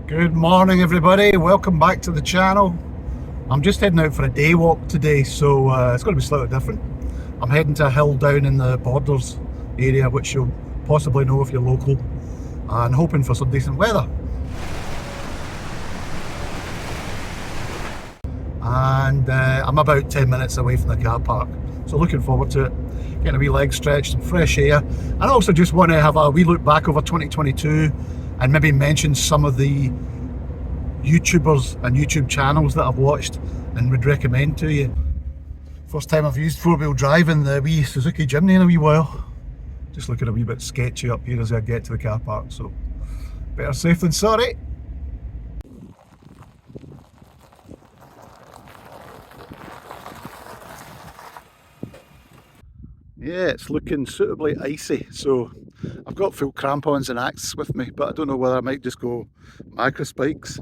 Good morning everybody, welcome back to the channel. I'm just heading out for a day walk today, so it's going to be slightly different. I'm heading to a hill down in the Borders area, which you'll possibly know if you're local, and hoping for some decent weather. And I'm about 10 minutes away from the car park, so looking forward to it. Getting a wee leg stretch, some fresh air, and I also just want to have a wee look back over 2022 and maybe mention some of the YouTubers and YouTube channels that I've watched and would recommend to you. First time I've used four-wheel drive in the wee Suzuki Jimny in a wee while. Just looking a wee bit sketchy up here as I get to the car park, so better safe than sorry. Yeah, it's looking suitably icy, so I've got full crampons and axe with me, but I don't know whether I might just go micro spikes.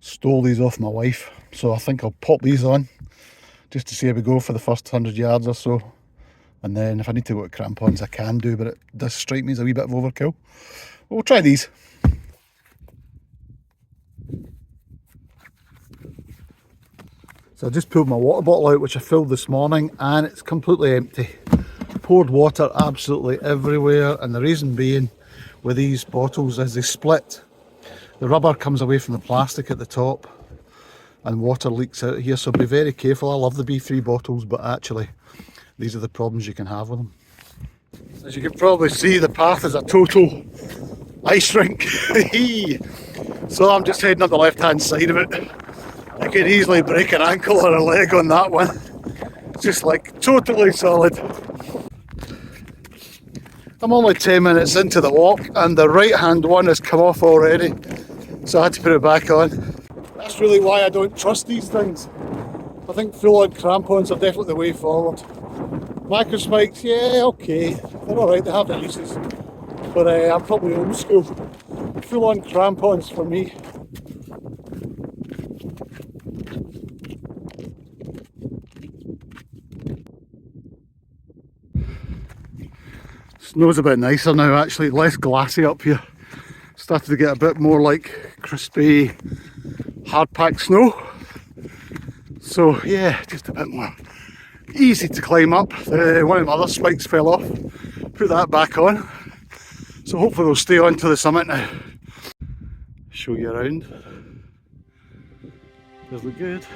Stole these off my wife, so I think I'll pop these on just to see how we go for the first 100 yards or so, and then if I need to go to crampons I can do, but it does strike me as a wee bit of overkill. We'll try these. So I just pulled my water bottle out, which I filled this morning, and it's completely empty. Poured water absolutely everywhere, and the reason being with these bottles is they split. The rubber comes away from the plastic at the top and water leaks out here, so be very careful. I love the B3 bottles, but actually these are the problems you can have with them. As you can probably see, the path is a total ice rink. So I'm just heading up the left hand side of it. I could easily break an ankle or a leg on that one. It's just like totally solid. I'm only 10 minutes into the walk and the right hand one has come off already, so I had to put it back on. That's really why I don't trust these things. I think full on crampons are definitely the way forward. Micro spikes, yeah, okay, they're alright, they have their uses, but I'm probably old school. Full on crampons for me. Snow's a bit nicer now actually, less glassy up here. Started to get a bit more like crispy, hard-packed snow. So yeah, just a bit more easy to climb up. One of my other spikes fell off, put that back on. So hopefully they'll stay on to the summit now. Show you around. Does look good.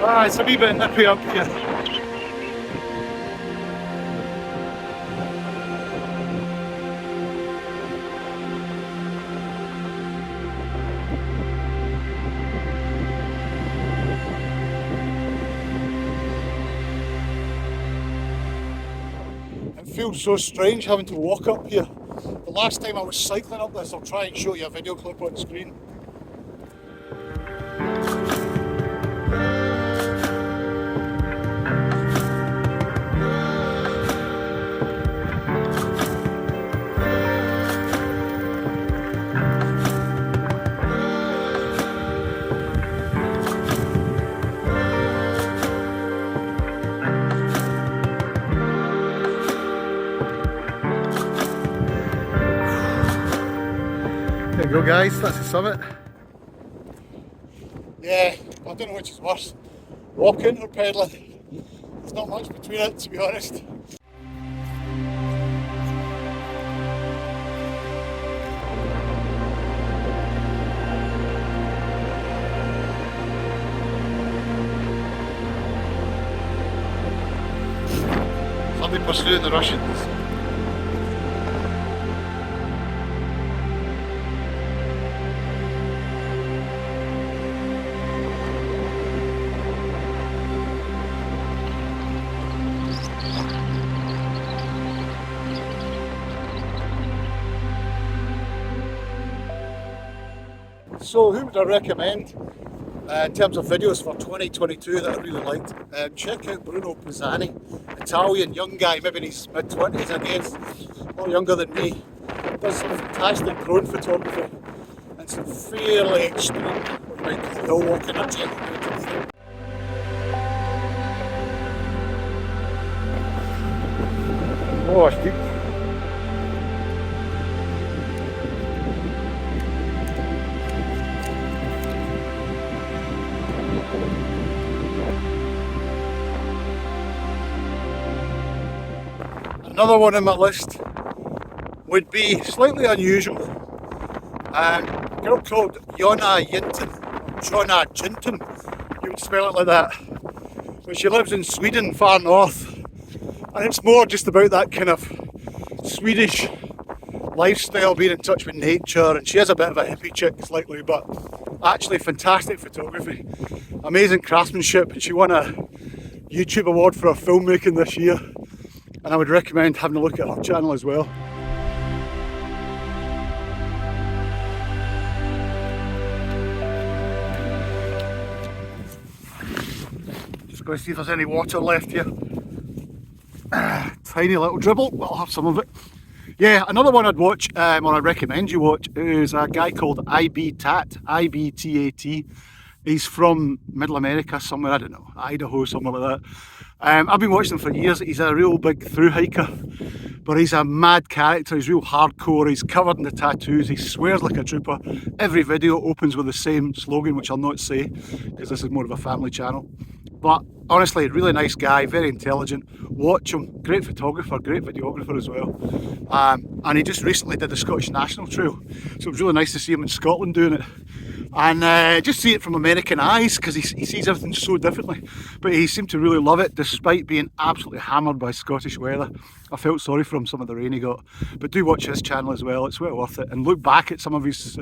Ah, it's a wee bit nippy up here. It feels so strange having to walk up here. The last time I was cycling up this, I'll try and show you a video clip on screen. There you go guys, that's the summit. Yeah, I don't know which is worse, walking or pedalling. There's not much between it, to be honest. Somebody pursuing the Russians. So who would I recommend in terms of videos for 2022 that I really liked? Check out Bruno Pisani, Italian young guy, maybe in his mid-20s I guess, a lot younger than me. Does some fantastic drone photography. it's fairly extreme. Like hill walking or taking it. Oh, steep. Another one on my list would be slightly unusual. A girl called Jonna Jinton, you would spell it like that. But she lives in Sweden, far north, and it's more just about that kind of Swedish lifestyle, being in touch with nature, and she is a bit of a hippie chick slightly, but actually fantastic photography, amazing craftsmanship, and she won a YouTube award for her filmmaking this year, and I would recommend having a look at her channel as well. Just going to see if there's any water left here. Tiny little dribble, but I'll have some of it. Yeah, another one I'd watch, or I'd recommend you watch, is a guy called IBTAT, IBTAT. He's from Middle America somewhere, I don't know, Idaho, somewhere like that. I've been watching him for years. He's a real big through hiker, but he's a mad character. He's real hardcore. He's covered in the tattoos. He swears like a trooper. Every video opens with the same slogan, which I'll not say because this is more of a family channel. But honestly, really nice guy, very intelligent. Watch him. Great photographer, great videographer as well. And he just recently did the Scottish National Trail, so it was really nice to see him in Scotland doing it. And just see it from American eyes, because he sees everything so differently. But he seemed to really love it, despite being absolutely hammered by Scottish weather. I felt sorry for him, some of the rain he got. But do watch his channel as well, it's well worth it. And look back at some of his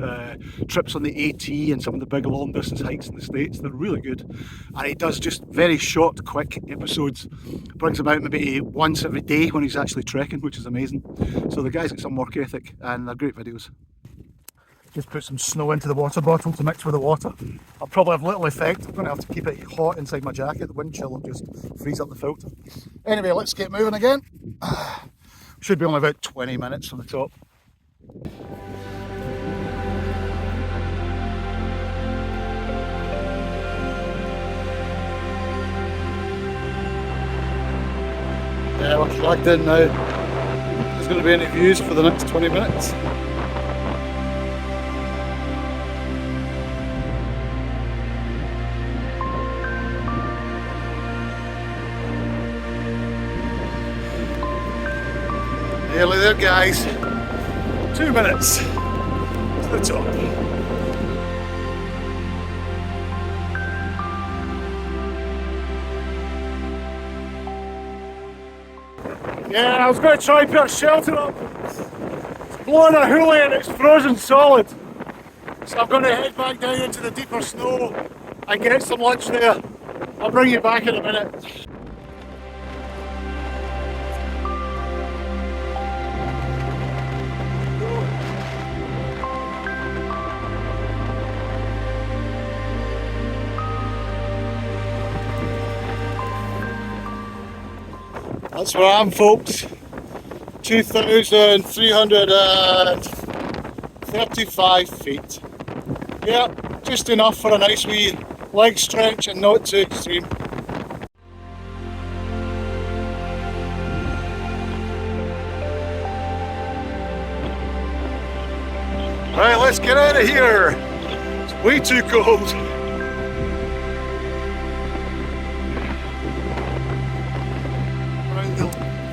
trips on the AT and some of the big long distance hikes in the States. They're really good. And he does just very short, quick episodes. Brings them out maybe once every day when he's actually trekking, which is amazing. So the guy's got some work ethic, and they're great videos. Just put some snow into the water bottle to mix with the water. I'll probably have little effect. I'm going to have to keep it hot inside my jacket. The wind chill will just freeze up the filter. Anyway, let's get moving again. Should be only about 20 minutes from the top. Yeah, we're dragged in now. There's going to be any views for the next 20 minutes. Nearly there, guys. 2 minutes to the top. Yeah, I was going to try and put a shelter up. It's blowing a hoolie and it's frozen solid. So I'm going to head back down into the deeper snow and get some lunch there. I'll bring you back in a minute. That's where I am, folks. 2,335 feet. Yeah, just enough for a nice wee leg stretch and not too extreme. Right, let's get out of here. It's way too cold.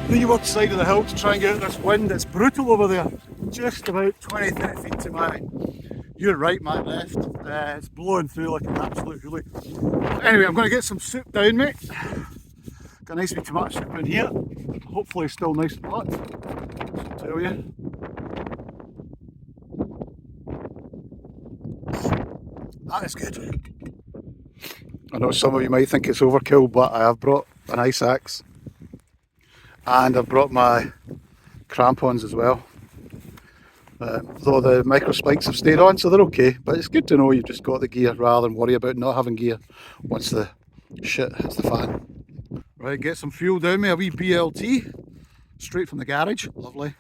Leeward side of the hill to try and get out this wind. It's brutal over there. Just about 20-30 feet to my right, my left. It's blowing through like an absolute hoolie. Anyway, I'm going to get some soup down, mate. Got a nice wee tomato soup in here. Hopefully still nice and hot. I'll tell you. That is good. I know some of you might think it's overkill, but I have brought an ice axe. And I've brought my crampons as well. Though the micro spikes have stayed on, so they're okay. But it's good to know you've just got the gear rather than worry about not having gear once the shit hits the fan. Right, get some fuel down me, a wee BLT. Straight from the garage, lovely.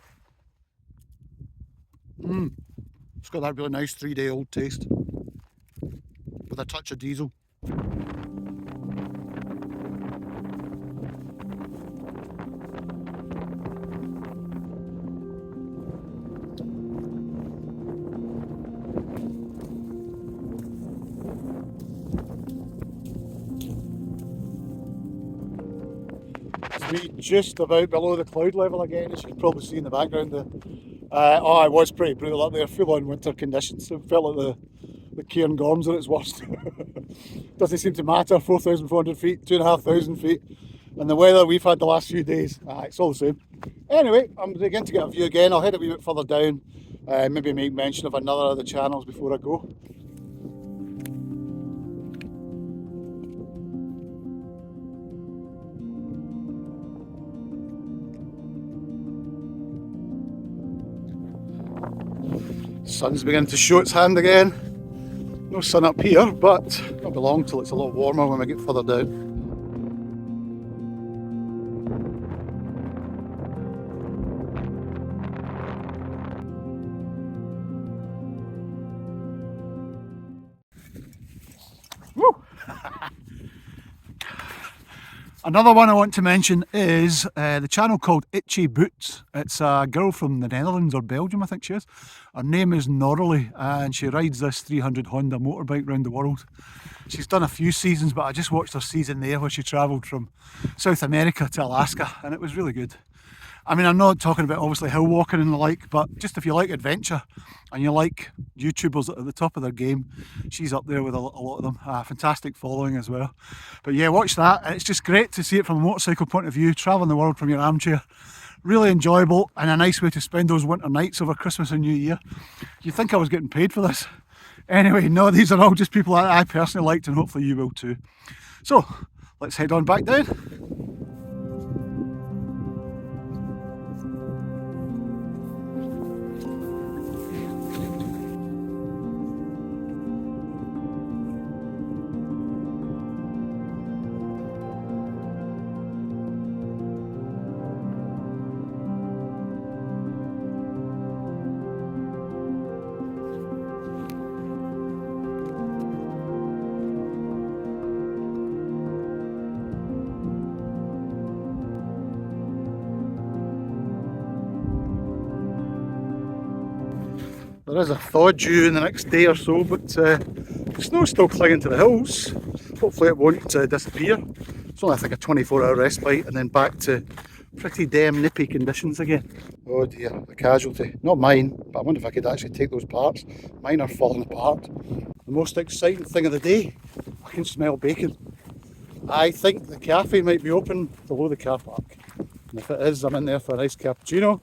It's got that really nice 3-day-old taste with a touch of diesel. It's just about below the cloud level again, as you can probably see in the background there. Oh, it was pretty brutal up there, full on winter conditions. It felt like the Cairngorms at its worst. Doesn't seem to matter, 4,400 feet, 2,500 feet, and the weather we've had the last few days, it's all the same. Anyway, I'm beginning to get a view again. I'll head a wee bit further down, maybe make mention of another of the channels before I go. Sun's beginning to show its hand again. No sun up here, but it'll be long till it's a lot warmer when we get further down. Woo! Another one I want to mention is the channel called IBTAT. It's a girl from the Netherlands or Belgium, I think she is. Her name is Norley, and she rides this 300 Honda motorbike around the world. She's done a few seasons, but I just watched her season there where she travelled from South America to Alaska, and it was really good. I mean, I'm not talking about obviously hill walking and the like, but just if you like adventure and you like YouTubers at the top of their game, she's up there with a lot of them. Fantastic following as well. But yeah, watch that. It's just great to see it from a motorcycle point of view, travelling the world from your armchair. Really enjoyable and a nice way to spend those winter nights over Christmas and New Year. You'd think I was getting paid for this. Anyway, no, these are all just people I personally liked, and hopefully you will too. So, let's head on back down. There is a thaw due in the next day or so, but the snow's still clinging to the hills. Hopefully it won't disappear. It's only I think a 24-hour respite and then back to pretty damn nippy conditions again. Oh dear, a casualty. Not mine, but I wonder if I could actually take those parts. Mine are falling apart. The most exciting thing of the day, I can smell bacon. I think the cafe might be open below the car park. And if it is, I'm in there for a nice cappuccino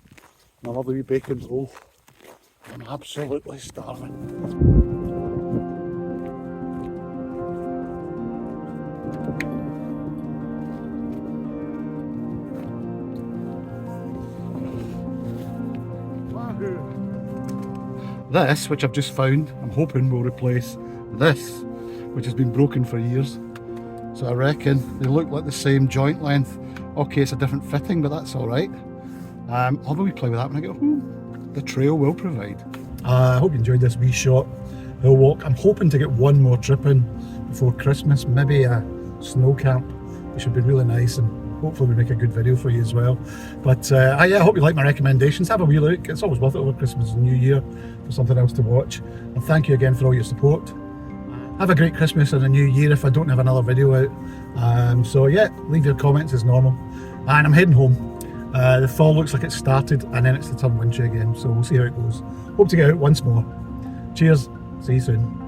and a lovely wee bacon roll. I'm absolutely starving. This, which I've just found, I'm hoping will replace this, which has been broken for years. So I reckon they look like the same joint length. Okay, it's a different fitting, but that's alright. I'll probably play with that when I get home. The trail will provide. I hope you enjoyed this wee short hill walk. I'm hoping to get one more trip in before Christmas, maybe a snow camp, which would be really nice, and hopefully we make a good video for you as well. But yeah, I hope you like my recommendations. Have a wee look. It's always worth it over Christmas and New Year for something else to watch. And thank you again for all your support. Have a great Christmas and a New Year if I don't have another video out. So yeah, leave your comments as normal. And I'm heading home. The fall looks like it's started and then it's to turn wintry again, so we'll see how it goes. Hope to get out once more. Cheers, see you soon.